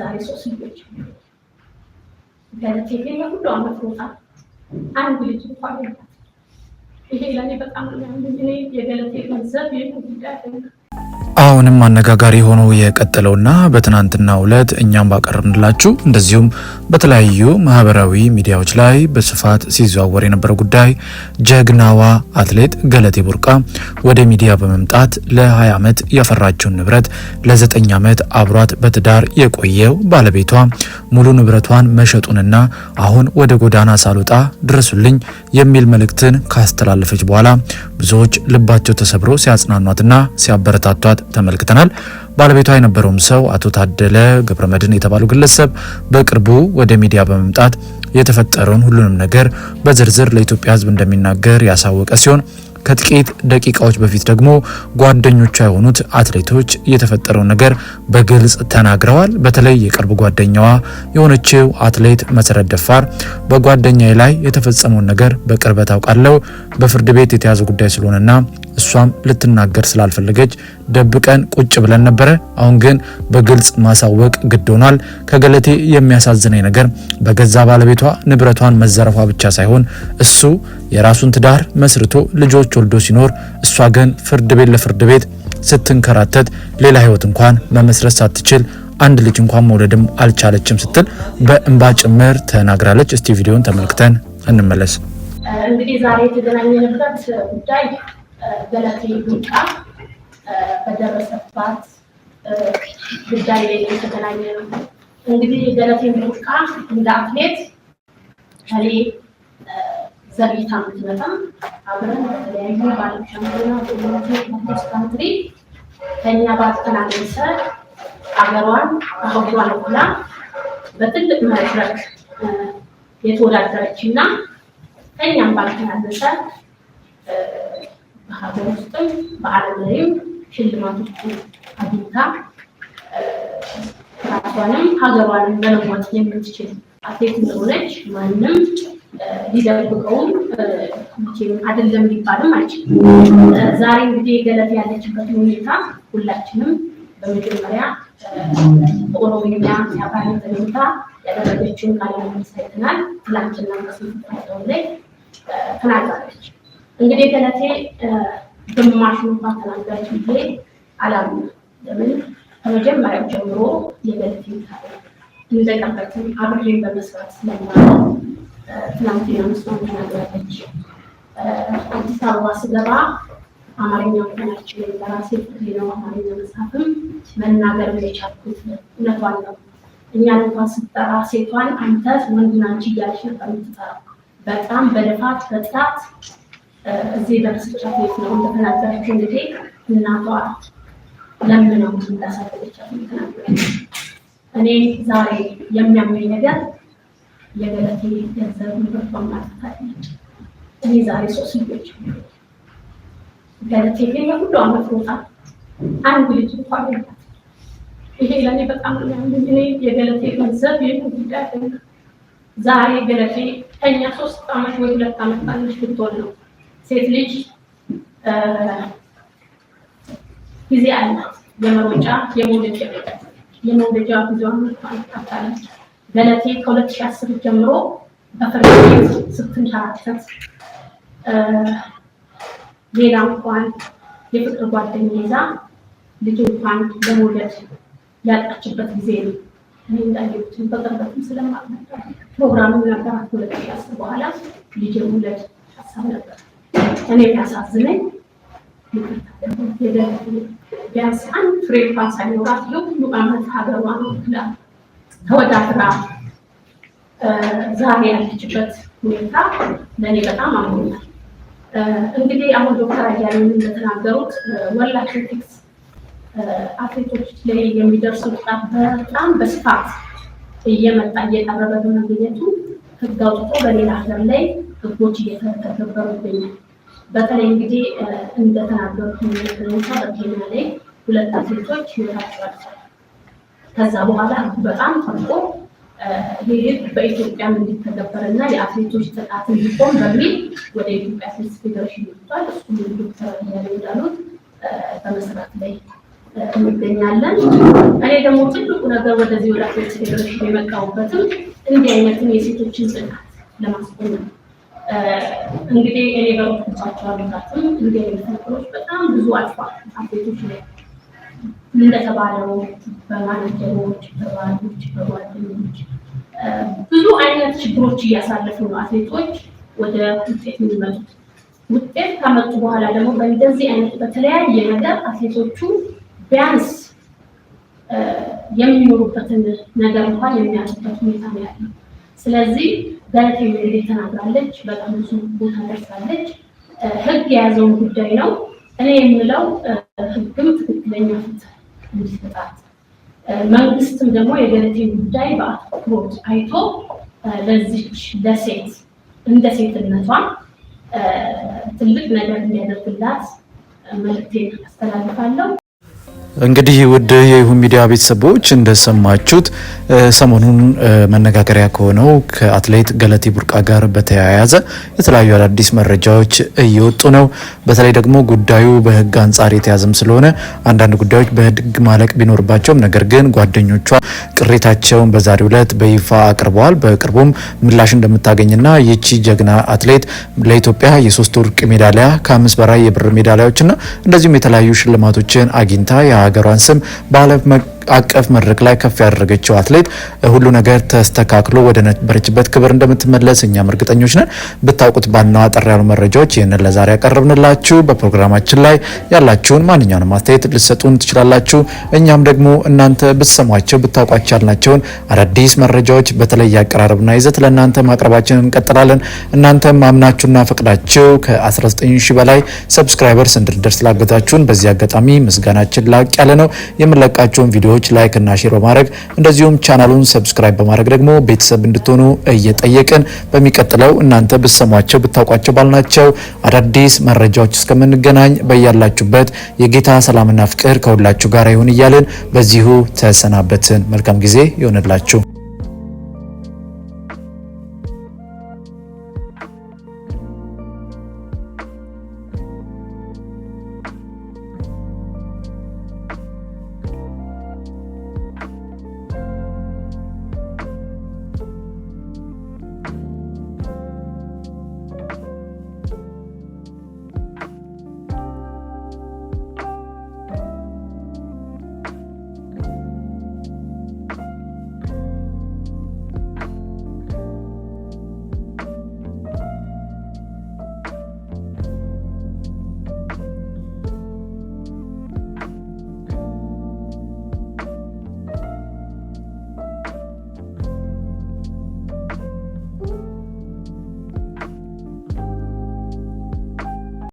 ዛሬ 3 ልጆች ገለቴ ግን ሁሉ አመት ሮጣ አንድ ልጅ እንኳን የላት። ይሄ ለኔ በጣም እኔ የገለቴ ገንዘብ ጉዳይ አሁንም አነጋጋሪ ሆኖ የቀጠለውና በትናንትናው ዕለት እኛም ባቀረብንላችሁ እንደዚሁም በተለያዩ ማህበራዊ ሚዲያዎች ላይ በስፋት ሲዘዋወር የነበረው ጉዳይ ጀግናዋ አትሌት ገለቴ ቡርቃ ወደ ሚዲያ በመምጣት ለ20 ዓመት ያፈራችውን ንብረት ለ9 ዓመት አብሯት በትዳር የቆየው ባለቤቷ ሙሉ ንብረቷን መሸጡንና አሁን ወደ ጎዳና ሳልወጣ ድረሱልኝ የሚል መልእክትን ካስተላለፈች በኋላ ብዙዎች ልባቸው ተሰብሮ ሲያጽናኗትና ሲያበረታቷት ተመልክተናል። ባለቤቷ የነበረውም ሰው አቶ ታደለ ገብረመድህን የተባሉ ግለሰብ በቅርቡ ወደ ሚዲያ በመምጣት የተፈጠረውን ሁሉንም ነገር በዝርዝር ለኢትዮጵያ ሕዝብ እንደሚናገር ያሳወቀ ሲሆን ከጥቂት ደቂቃዎች በፊት ደግሞ ጓደኞቿ የሆኑት አትሌቶች የተፈጠረውን ነገር በግልጽ ተናግረዋል። በተለይ የቅርብ ጓደኛዋ የሆነችው አትሌት መሰረት ደፋር በጓደኛዬ ላይ የተፈጸመውን ነገር በቅርበት አውቃለሁ፣ በፍርድ ቤት የተያዘ ጉዳይ ስለሆነና እሷም ልትናገር ስላልፈለገች ደብቀን ቁጭ ብለን ነበረ። አሁን ግን በግልጽ ማሳወቅ ግድ ሆኗል። ከገለቴ የሚያሳዝነኝ ነገር በገዛ ባለቤቷ ንብረቷን መዘረፏ ብቻ ሳይሆን እሱ የራሱን ትዳር መስርቶ ልጆች ወልዶ ሲኖር እሷ ግን ፍርድ ቤት ለፍርድ ቤት ስትንከራተት ሌላ ህይወት እንኳን መመስረት ሳትችል አንድ ልጅ እንኳን መውለድም አልቻለችም ስትል በእንባ ጭምር ተናግራለች። እስቲ ቪዲዮን ተመልክተን እንመለስ። እንግዲህ ዛሬ የተገናኘንበት ጉዳይ ገለቴ ቡርቃ በደረሰባት ጉዳይ ላይ የተገናኘ ነው። እንግዲህ ገለቴ ቡርቃ እንደ አትሌት ከኔ ዘግይታ የምትመጣ አብረን በተለያዩ ባለም ሻምፒዮና በሞንቴ ካንትሪ ከኛ ባልተናነሰ አገሯን አህጉሯን ሁላ በትልቅ መድረክ የተወዳደረችና ከኛም ባልተናነሰ በሀገር ውስጥም በዓለም ላይም ሽልማቶችን አግኝታ ራሷንም ሀገሯንም መለወጥ የምትችል አትሌት እንደሆነች ማንም ሊደብቀውም አይደለም ሊባልም አይችልም። ዛሬ እንግዲህ ገለቴ ያለችበት ሁኔታ ሁላችንም በመጀመሪያ በኦሮሚያ ያባለ ሁኔታ ያደረገችውን ቃለ መጠይቅ አይተናል። ትላንትና በስልጣን ላይ ተናግራለች። እንግዲህ ገለቴ ግማሹን እንኳን ተናገረች ብዬ አላምንም። ለምን ከመጀመሪያው ጀምሮ የገለቴ ታሪክ እንደቀበትን አብሬን በመስራት ስለማለው ትናንትና መስማት ተናግራለች። አዲስ አበባ ስገባ አማርኛ ወጣናችሁ ለራሴ ፍሬ ነው አማርኛ መጽሐፍም መናገር የቻልኩት እውነቷን ነው። እኛን እንኳን ስትጠራ ሴቷን አንተ ወንዱን አንቺ እያለች ነበር የምትጠራው። በጣም በልፋት በጥራት እዚህ ደረሰቻት ነው እንደተናገረች። እንግዲህ እናቷ ለምነው እንዳሳደገቻት ተናገረች። እኔ ዛሬ የሚያመኝ ነገር የገለቴ ገንዘብ ንብረቷን ማጥፋታለች። እኔ ዛሬ 3 ልጆች ገለቴ ግን ሁሉ አመት ሮጣ አንድ ልጅ እንኳን የላት። ይሄ ለኔ በጣም እኔ የገለቴ ገንዘብ ጉዳይ ዛሬ ገለቴ ከኛ 3 ዓመት ወይ 2 ዓመት ባለች ብትሆን ነው። ሴት ልጅ ጊዜ አላት የመሮጫ የመውለጃ ጊዜዋን ታታለች። ገለቴ ከ2010 ጀምሮ በፍርድ ቤት ስትንከራተት ሌላ እንኳን የፍቅር ጓደኛ ይዛ ልጅ እንኳን ለመውለድ ያጣችበት ጊዜ ነው። እኔ እንዳየሁት በቅርበትም ስለማውቃት ፕሮግራሙን ነበራት። 2010 በኋላ ልጅ መውለድ ሀሳብ ነበር። እኔ ያሳዝነኝ ቢያንስ አንድ ፍሬ እንኳን ሳይኖራት ሁሉ ዓመት ሀገሯን ወክላ ተወዳድራ ዛሬ ያለችበት ሁኔታ ለእኔ በጣም አሞኛል። እንግዲህ አሁን ዶክተር አያሌው እንደተናገሩት ወርልድ አትሌቲክስ አትሌቶች ላይ የሚደርሰው ጥቃት በጣም በስፋት እየመጣ እየቀረበ በመገኘቱ ሕግ አውጥቶ በሌላ ሀገር ላይ ሕጎች እየተተገበሩ ይገኛል። በተለይ እንግዲህ እንደተናገሩት ሁኔታ በኬንያ ላይ 2 አትሌቶች ህይወታቸው አልፏል። ከዛ በኋላ በጣም ተርቆ ይሄ በኢትዮጵያ እንዲተገበርና የአትሌቶች ጥቃት እንዲቆም በሚል ወደ ኢትዮጵያ አትሌቲክስ ፌዴሬሽን ይወጣል። እሱም ዶክተር አያሌው እንዳሉት በመስራት ላይ እንገኛለን። እኔ ደግሞ ትልቁ ነገር ወደዚህ ወደ አትሌቲክስ ፌዴሬሽን የመጣሁበትም እንዲህ አይነትን የሴቶችን ጽናት ለማስቆም ነው። እንግዲህ እኔ በሮጥኩባቸው ዓመታትም እንዲህ አይነት ነገሮች በጣም ብዙ አልፏል። አትሌቶች ላይ እንደተባለው በማኔጀሮች፣ በባሎች፣ በጓደኞች ብዙ አይነት ችግሮች እያሳለፉ ነው አትሌቶች ወደ ውጤት የሚመጡት። ውጤት ከመጡ በኋላ ደግሞ በእንደዚህ አይነት በተለያየ ነገር አትሌቶቹ ቢያንስ የሚኖሩበትን ነገር እንኳን የሚያጡበት ሁኔታ ነው ያለው። ስለዚህ ገለቴ እንግዲህ ተናግራለች፣ በጣም ብዙ ቦታ ደርሳለች። ህግ የያዘውን ጉዳይ ነው። እኔ የምለው ህግም ትክክለኛ ፍትህ እንዲሰጣት፣ መንግስትም ደግሞ የገለቴን ጉዳይ በአትኩሮት አይቶ ለዚች ለሴት እንደ ሴትነቷ ትልቅ ነገር እንዲያደርግላት መልዕክቴን አስተላልፋለሁ። እንግዲህ ውድ የይሁን ሚዲያ ቤተሰቦች እንደሰማችሁት ሰሞኑን መነጋገሪያ ከሆነው ከአትሌት ገለቴ ቡርቃ ጋር በተያያዘ የተለያዩ አዳዲስ መረጃዎች እየወጡ ነው። በተለይ ደግሞ ጉዳዩ በህግ አንጻር የተያዘም ስለሆነ አንዳንድ ጉዳዮች በህግ ማለቅ ቢኖርባቸውም ነገር ግን ጓደኞቿ ቅሬታቸውን በዛሬው ዕለት በይፋ አቅርበዋል። በቅርቡም ምላሽ እንደምታገኝና ይቺ ጀግና አትሌት ለኢትዮጵያ የ3 ወርቅ ሜዳሊያ ከ5 በላይ የብር ሜዳሊያዎችና እንደዚሁም የተለያዩ ሽልማቶችን አግኝታ የሀገሯን ስም በዓለም አቀፍ መድረክ ላይ ከፍ ያደረገችው አትሌት ሁሉ ነገር ተስተካክሎ ወደ ነበረችበት ክብር እንደምትመለስ እኛም እርግጠኞች ነን። ብታውቁት ባናው አጠር ያሉ መረጃዎች ይህንን ለዛሬ ያቀረብንላችሁ። በፕሮግራማችን ላይ ያላችሁን ማንኛውንም አስተያየት ልትሰጡን ትችላላችሁ። እኛም ደግሞ እናንተ ብትሰሟቸው ብታውቋቸው ያልናቸውን አዳዲስ መረጃዎች በተለየ አቀራረብና ይዘት ለእናንተ ማቅረባችንን እንቀጥላለን። እናንተም ማምናችሁና ፈቅዳችሁ ከ19000 በላይ ሰብስክራይበርስ እንድንደርስ ላገዛችሁን በዚህ አጋጣሚ ምስጋናችን ላቅ ያለ ነው። የምንለቃቸውን ቪዲዮ ላይክ እና ሼር በማድረግ እንደዚሁም ቻናሉን ሰብስክራይብ በማድረግ ደግሞ ቤተሰብ እንድትሆኑ እየጠየቅን በሚቀጥለው እናንተ ብትሰሟቸው ብታውቋቸው ባልናቸው አዳዲስ መረጃዎች እስከምንገናኝ በያላችሁበት የጌታ ሰላምና ፍቅር ከሁላችሁ ጋር ይሁን እያልን በዚሁ ተሰናበትን። መልካም ጊዜ ይሆንላችሁ።